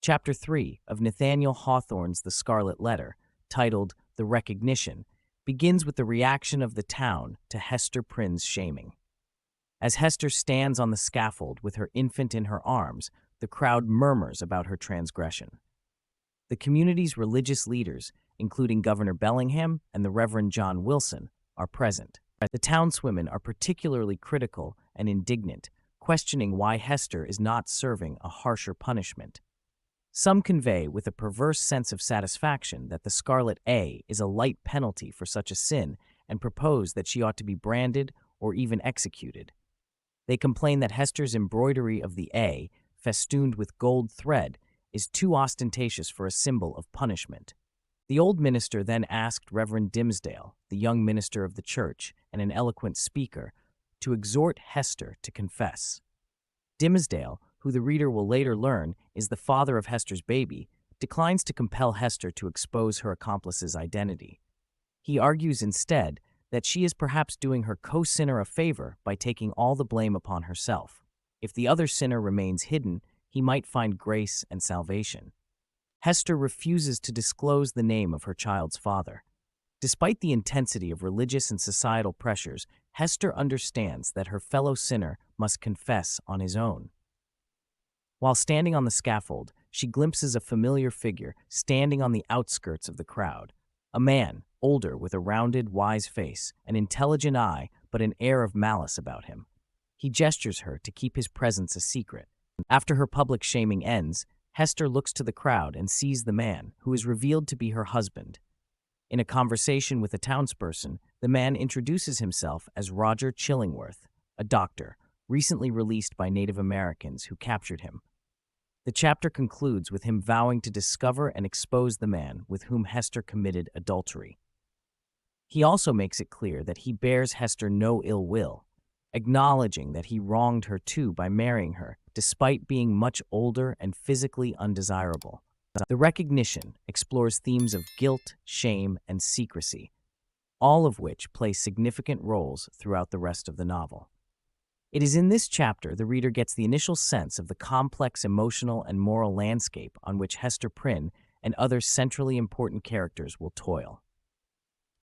Chapter 3 of Nathaniel Hawthorne's The Scarlet Letter, titled The Recognition, begins with the reaction of the town to Hester Prynne's shaming. As Hester stands on the scaffold with her infant in her arms, the crowd murmurs about her transgression. The community's religious leaders, including Governor Bellingham and the Reverend John Wilson, are present. The townswomen are particularly critical and indignant, questioning why Hester is not serving a harsher punishment. Some convey with a perverse sense of satisfaction that the Scarlet A is a light penalty for such a sin and propose that she ought to be branded or even executed. They complain that Hester's embroidery of the A, festooned with gold thread, is too ostentatious for a symbol of punishment. The old minister then asked Reverend Dimsdale, the young minister of the church and an eloquent speaker, to exhort Hester to confess. Dimsdale, who the reader will later learn is the father of Hester's baby, declines to compel Hester to expose her accomplice's identity. He argues instead that she is perhaps doing her co-sinner a favor by taking all the blame upon herself. If the other sinner remains hidden, he might find grace and salvation. Hester refuses to disclose the name of her child's father. Despite the intensity of religious and societal pressures, Hester understands that her fellow sinner must confess on his own. While standing on the scaffold, she glimpses a familiar figure standing on the outskirts of the crowd. A man, older, with a rounded, wise face, an intelligent eye, but an air of malice about him. He gestures her to keep his presence a secret. After her public shaming ends, Hester looks to the crowd and sees the man, who is revealed to be her husband. In a conversation with a townsperson, the man introduces himself as Roger Chillingworth, a doctor, recently released by Native Americans who captured him. The chapter concludes with him vowing to discover and expose the man with whom Hester committed adultery. He also makes it clear that he bears Hester no ill will, acknowledging that he wronged her too by marrying her, despite being much older and physically undesirable. The Recognition explores themes of guilt, shame, and secrecy, all of which play significant roles throughout the rest of the novel. It is in this chapter the reader gets the initial sense of the complex emotional and moral landscape on which Hester Prynne and other centrally important characters will toil.